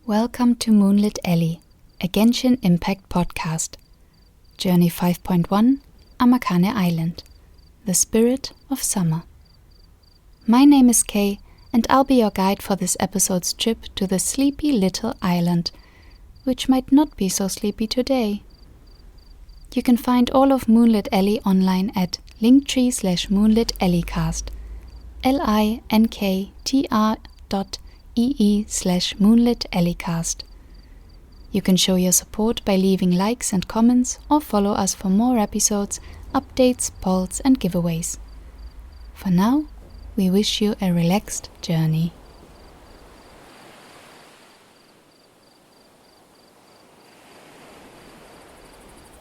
Welcome to Moonlit Alley, a Genshin Impact podcast. Journey 5.1, Amakane Island, the spirit of summer. My name is Kay, and I'll be your guide for this episode's trip to the sleepy little island, which might not be so sleepy today. You can find all of Moonlit Alley online at linktree/moonlitallycast, linktr.ee/moonlitallycast. You can show your support by leaving likes and comments or follow us for more episodes, updates, polls and giveaways. For now, we wish you a relaxed journey.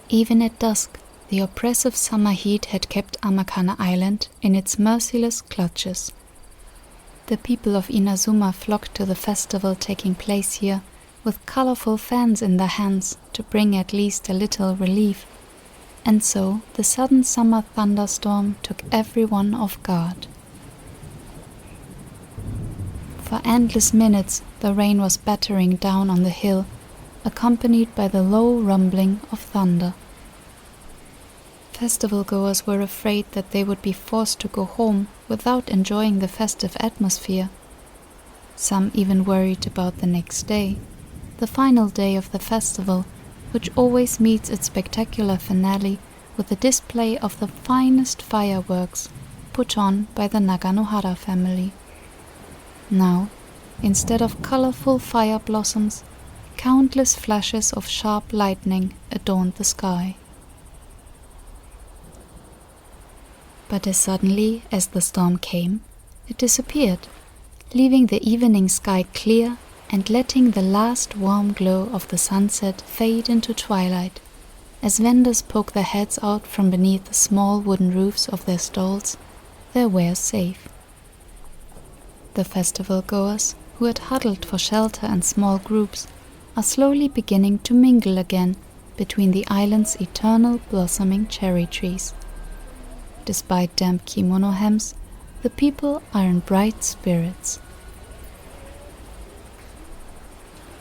Even at dusk, the oppressive summer heat had kept Amakane Island in its merciless clutches. The people of Inazuma flocked to the festival taking place here, with colorful fans in their hands to bring at least a little relief, and so the sudden summer thunderstorm took everyone off guard. For endless minutes the rain was battering down on the hill, accompanied by the low rumbling of thunder. Festival goers were afraid that they would be forced to go home without enjoying the festive atmosphere. Some even worried about the next day, the final day of the festival, which always meets its spectacular finale with a display of the finest fireworks put on by the Naganohara family. Now, instead of colorful fire blossoms, countless flashes of sharp lightning adorned the sky. But as suddenly as the storm came, it disappeared, leaving the evening sky clear and letting the last warm glow of the sunset fade into twilight, as vendors poke their heads out from beneath the small wooden roofs of their stalls, their wares safe. The festival goers, who had huddled for shelter in small groups, are slowly beginning to mingle again between the island's eternal blossoming cherry trees. Despite damp kimono hems, the people are in bright spirits.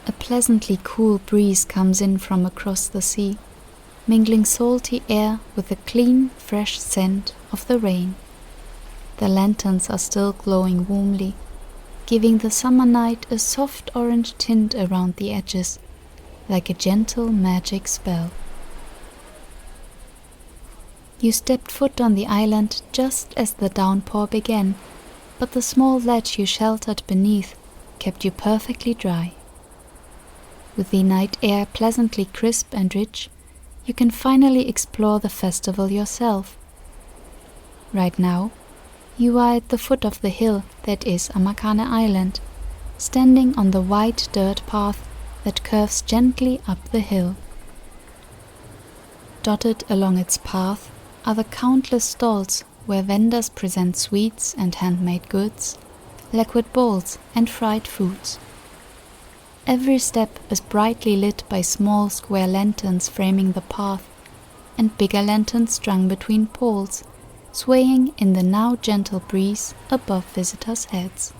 A pleasantly cool breeze comes in from across the sea, mingling salty air with the clean, fresh scent of the rain. The lanterns are still glowing warmly, giving the summer night a soft orange tint around the edges, like a gentle magic spell. You stepped foot on the island just as the downpour began, but the small ledge you sheltered beneath kept you perfectly dry. With the night air pleasantly crisp and rich, you can finally explore the festival yourself. Right now, you are at the foot of the hill that is Amakane Island, standing on the white dirt path that curves gently up the hill. Dotted along its path are the countless stalls where vendors present sweets and handmade goods, liquid bowls and fried foods. Every step is brightly lit by small square lanterns framing the path, and bigger lanterns strung between poles, swaying in the now gentle breeze above visitors' heads.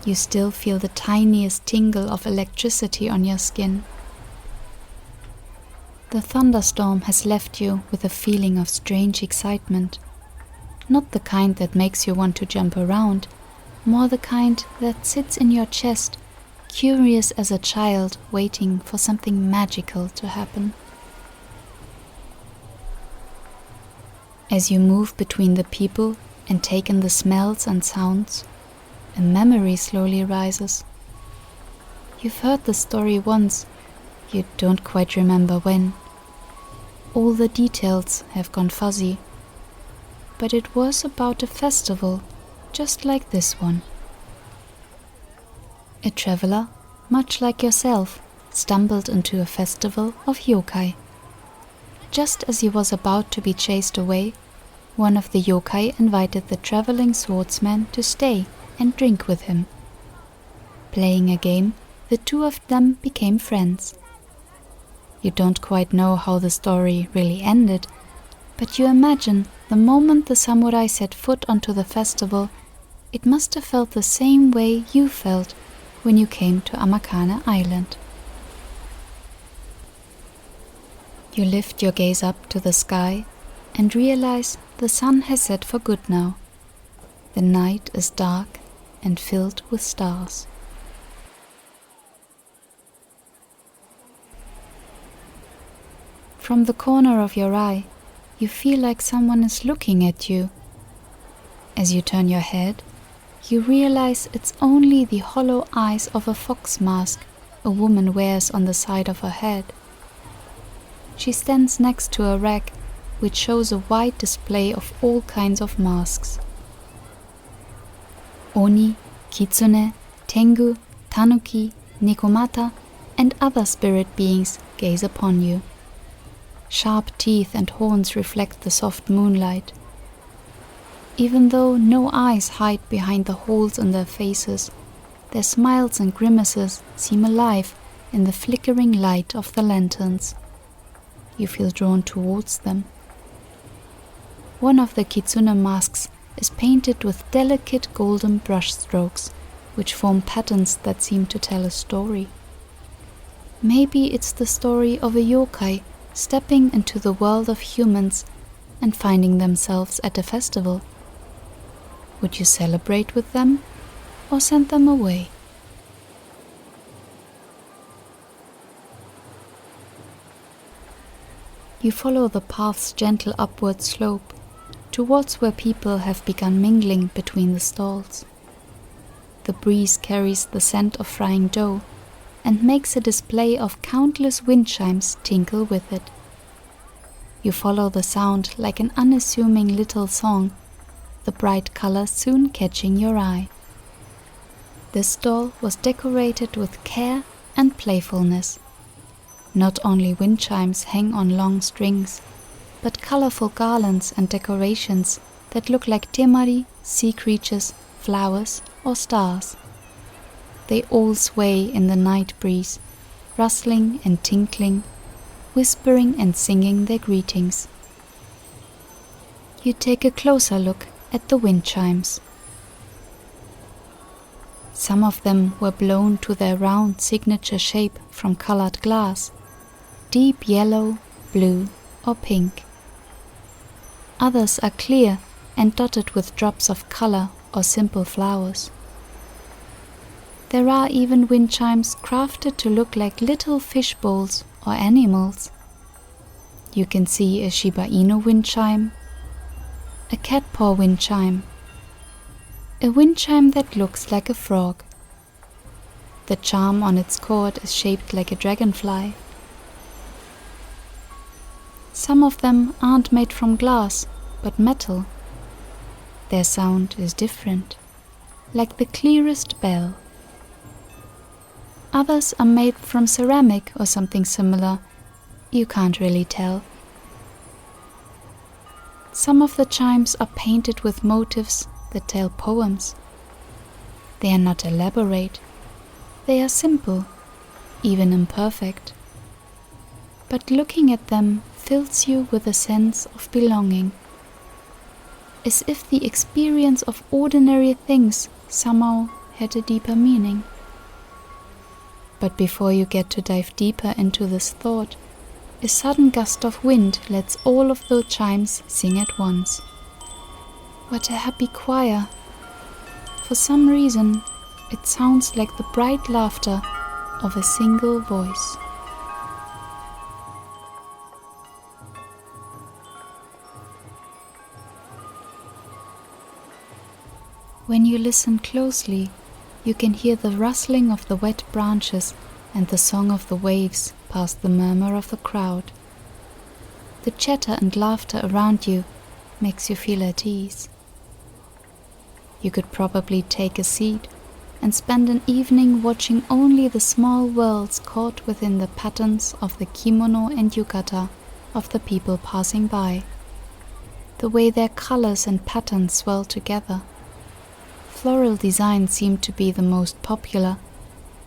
You still feel the tiniest tingle of electricity on your skin. The thunderstorm has left you with a feeling of strange excitement, not the kind that makes you want to jump around, more the kind that sits in your chest, curious as a child waiting for something magical to happen. As you move between the people and take in the smells and sounds, a memory slowly rises. You've heard the story once, you don't quite remember when. All the details have gone fuzzy, but it was about a festival, just like this one. A traveler, much like yourself, stumbled into a festival of yokai. Just as he was about to be chased away, one of the yokai invited the traveling swordsman to stay and drink with him. Playing a game, the two of them became friends. You don't quite know how the story really ended, but you imagine the moment the samurai set foot onto the festival, it must have felt the same way you felt when you came to Amakane Island. You lift your gaze up to the sky and realize the sun has set for good now. The night is dark and filled with stars. From the corner of your eye, you feel like someone is looking at you. As you turn your head, you realize it's only the hollow eyes of a fox mask a woman wears on the side of her head. She stands next to a rack which shows a wide display of all kinds of masks. Oni, Kitsune, Tengu, Tanuki, Nikomata, and other spirit beings gaze upon you. Sharp teeth and horns reflect the soft moonlight. Even though no eyes hide behind the holes in their faces, their smiles and grimaces seem alive in the flickering light of the lanterns. You feel drawn towards them. One of the kitsune masks is painted with delicate golden brush strokes, which form patterns that seem to tell a story. Maybe it's the story of a yokai stepping into the world of humans and finding themselves at a festival. Would you celebrate with them or send them away? You follow the path's gentle upward slope towards where people have begun mingling between the stalls. The breeze carries the scent of frying dough and makes a display of countless wind chimes tinkle with it. You follow the sound like an unassuming little song, the bright colors soon catching your eye. This stall was decorated with care and playfulness. Not only wind chimes hang on long strings, but colorful garlands and decorations that look like temari, sea creatures, flowers, or stars. They all sway in the night breeze, rustling and tinkling, whispering and singing their greetings. You take a closer look at the wind chimes. Some of them were blown to their round signature shape from colored glass, deep yellow, blue, or pink. Others are clear and dotted with drops of color or simple flowers. There are even wind chimes crafted to look like little fish bowls or animals. You can see a Shiba Inu wind chime, a cat paw wind chime, a wind chime that looks like a frog. The charm on its cord is shaped like a dragonfly. Some of them aren't made from glass, but metal. Their sound is different, like the clearest bell. Others are made from ceramic or something similar. You can't really tell. Some of the chimes are painted with motifs that tell poems. They are not elaborate. They are simple, even imperfect. But looking at them fills you with a sense of belonging, as if the experience of ordinary things somehow had a deeper meaning. But before you get to dive deeper into this thought, a sudden gust of wind lets all of the chimes sing at once. What a happy choir! For some reason, it sounds like the bright laughter of a single voice. When you listen closely, you can hear the rustling of the wet branches and the song of the waves past the murmur of the crowd. The chatter and laughter around you makes you feel at ease. You could probably take a seat and spend an evening watching only the small worlds caught within the patterns of the kimono and yukata of the people passing by, the way their colors and patterns swirl together. Floral designs seem to be the most popular,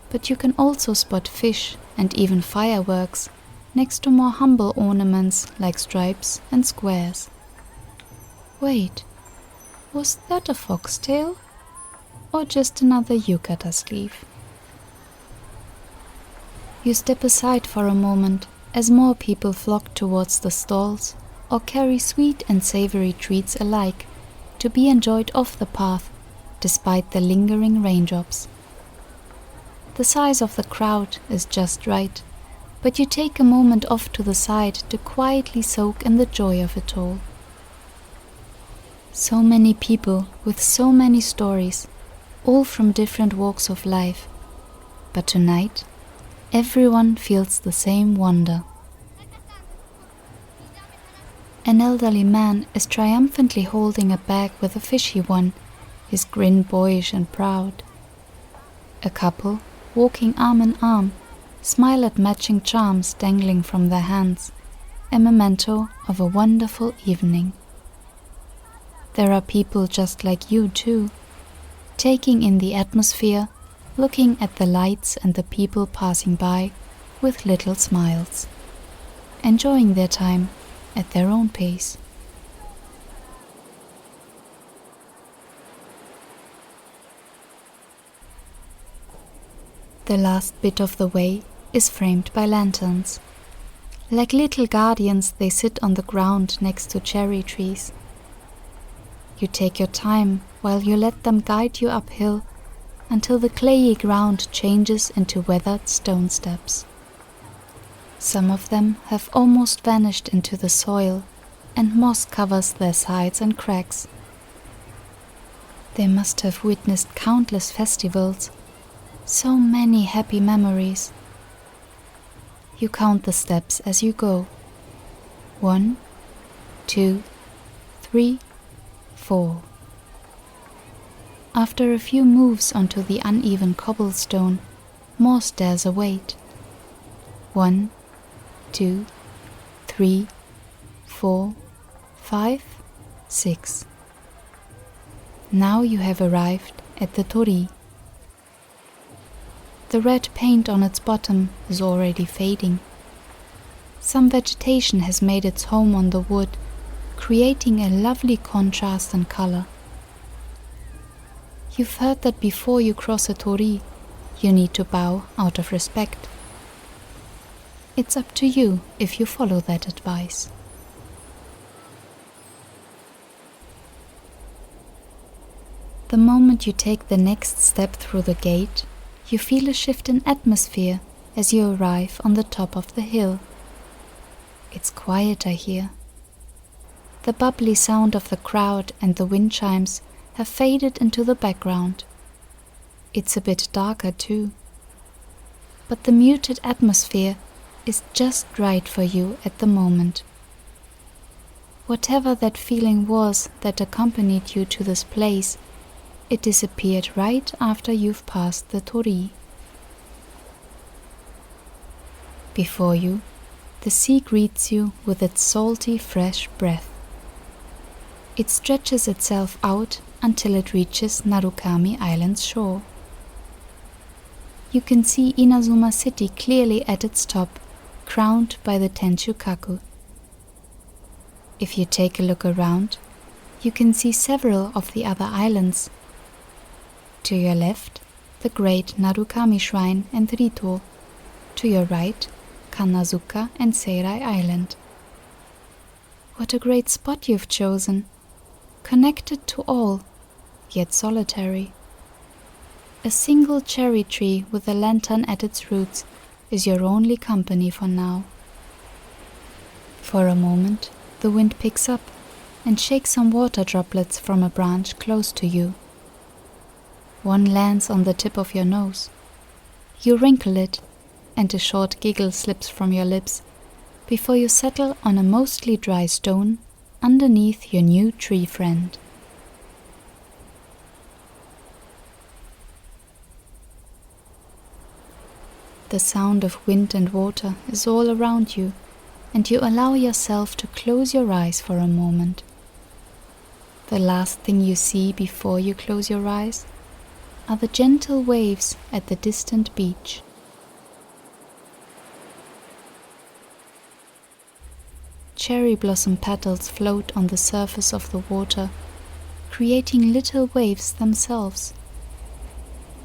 but you can also spot fish and even fireworks next to more humble ornaments like stripes and squares. Wait, was that a foxtail? or just another yukata sleeve. You step aside for a moment as more people flock towards the stalls or carry sweet and savory treats alike to be enjoyed off the path despite the lingering raindrops. The size of the crowd is just right, but you take a moment off to the side to quietly soak in the joy of it all. So many people with so many stories, all from different walks of life, but tonight everyone feels the same wonder. An elderly man is triumphantly holding a bag with a fishy one, his grin boyish and proud. A couple, walking arm in arm, smile at matching charms dangling from their hands, a memento of a wonderful evening. There are people just like you too, taking in the atmosphere, looking at the lights and the people passing by with little smiles, enjoying their time at their own pace. The last bit of the way is framed by lanterns. Like little guardians, they sit on the ground next to cherry trees. You take your time while you let them guide you uphill until the clayey ground changes into weathered stone steps. Some of them have almost vanished into the soil, and moss covers their sides and cracks. They must have witnessed countless festivals, so many happy memories. You count the steps as you go. 1, 2, 3, 4. After a few moves onto the uneven cobblestone, more stairs await. 1, 2, 3, 4, 5, 6. Now you have arrived at the torii. The red paint on its bottom is already fading. Some vegetation has made its home on the wood, creating a lovely contrast in color. You've heard that before you cross a torii, you need to bow out of respect. It's up to you if you follow that advice. The moment you take the next step through the gate, you feel a shift in atmosphere as you arrive on the top of the hill. It's quieter here. The bubbly sound of the crowd and the wind chimes have faded into the background. It's a bit darker too. But the muted atmosphere is just right for you at the moment. Whatever that feeling was that accompanied you to this place, it disappeared right after you've passed the torii. Before you, the sea greets you with its salty, fresh breath. It stretches itself out until it reaches Amakane Island's shore. You can see Inazuma City clearly at its top, crowned by the Tenshukaku. If you take a look around, you can see several of the other islands. To your left, the great Narukami Shrine and Rito. To your right, Kanazuka and Seirai Island. What a great spot you've chosen, connected to all, yet solitary. A single cherry tree with a lantern at its roots is your only company for now. For a moment, the wind picks up and shakes some water droplets from a branch close to you. One lands on the tip of your nose. You wrinkle it, and a short giggle slips from your lips before you settle on a mostly dry stone underneath your new tree friend. The sound of wind and water is all around you, and you allow yourself to close your eyes for a moment. The last thing you see before you close your eyes are the gentle waves at the distant beach. Cherry blossom petals float on the surface of the water, creating little waves themselves,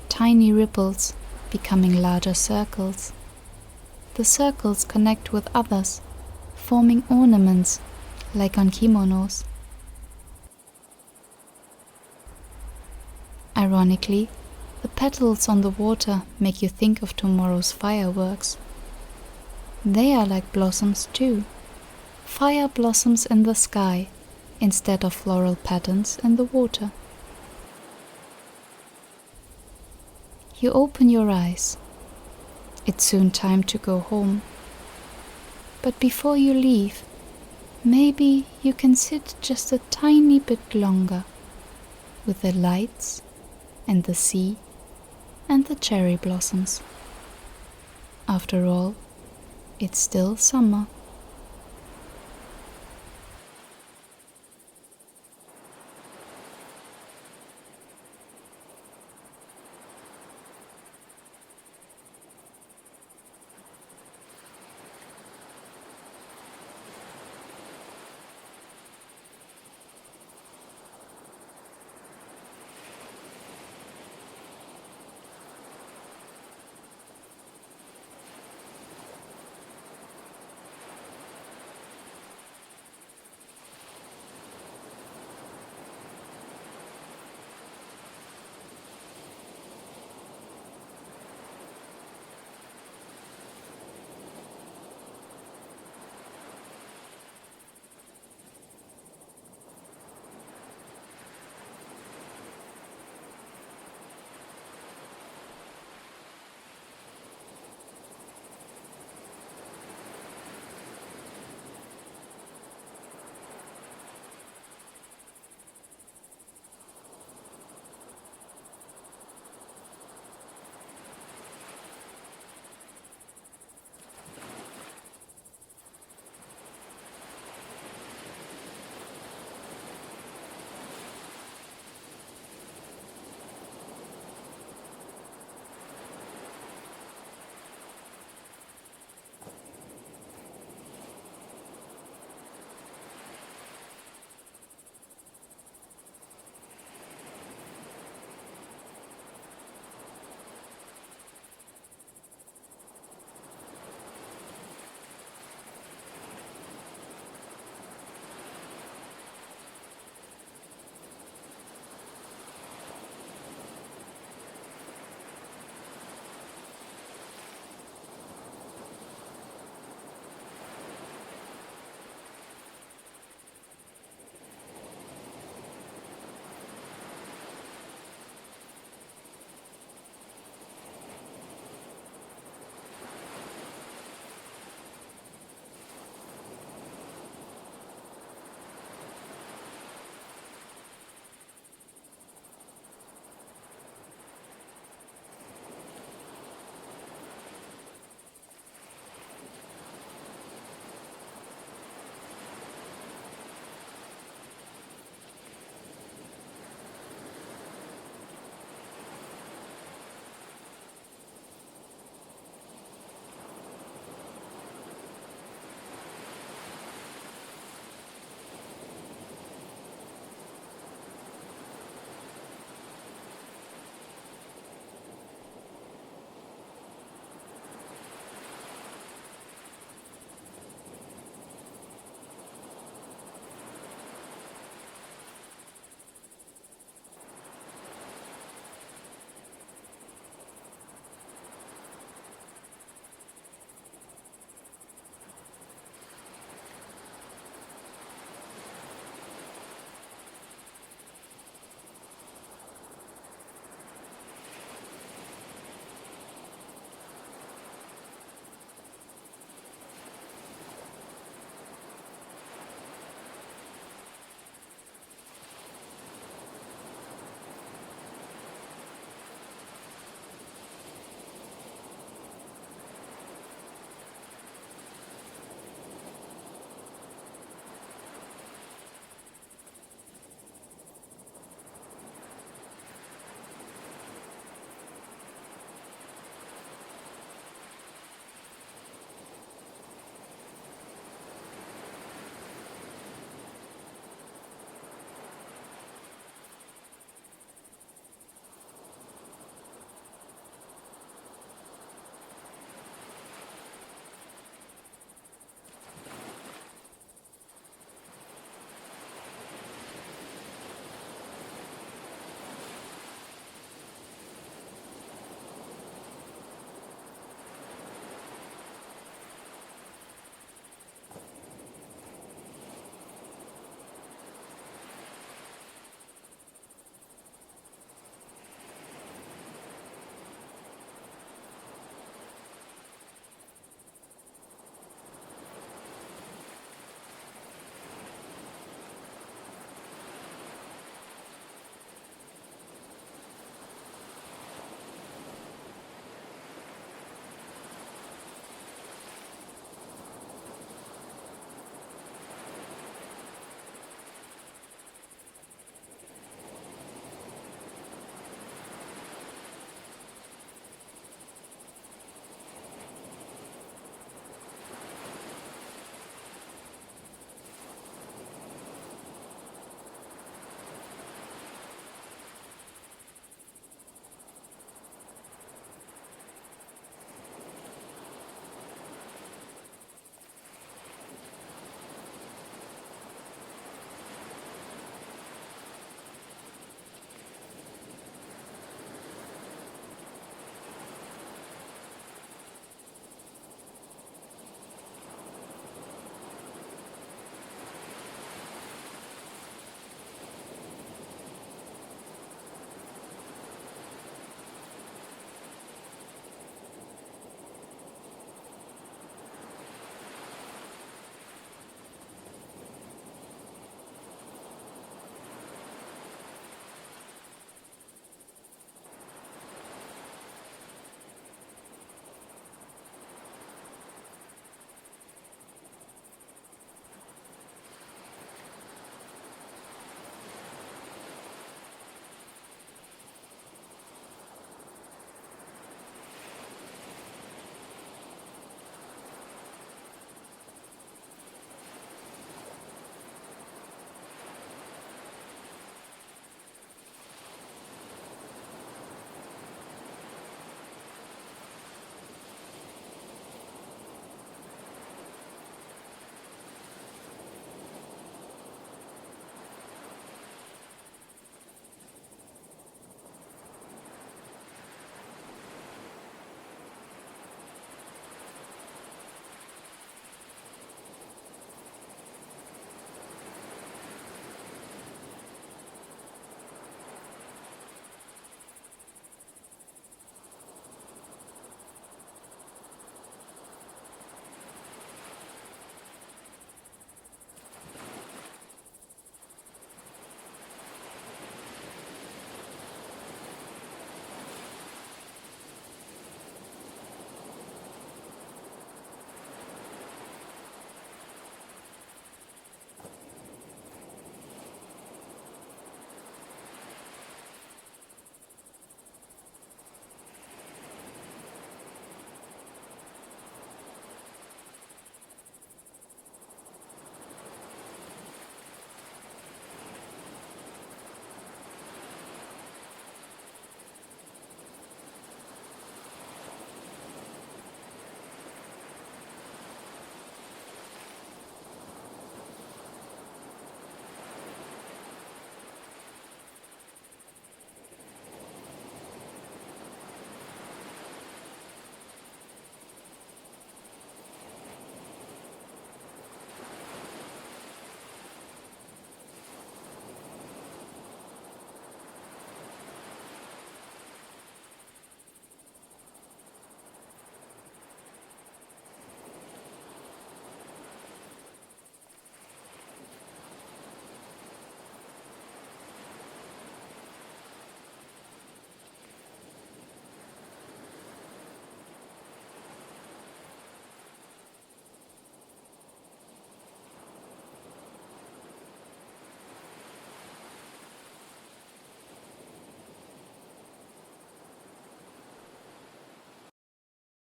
tiny ripples becoming larger circles. The circles connect with others, forming ornaments like on kimonos. Ironically, the petals on the water make you think of tomorrow's fireworks. They are like blossoms too, fire blossoms in the sky instead of floral patterns in the water. You open your eyes. It's soon time to go home. But before you leave, maybe you can sit just a tiny bit longer with the lights and the sea and the cherry blossoms. After all, it's still summer.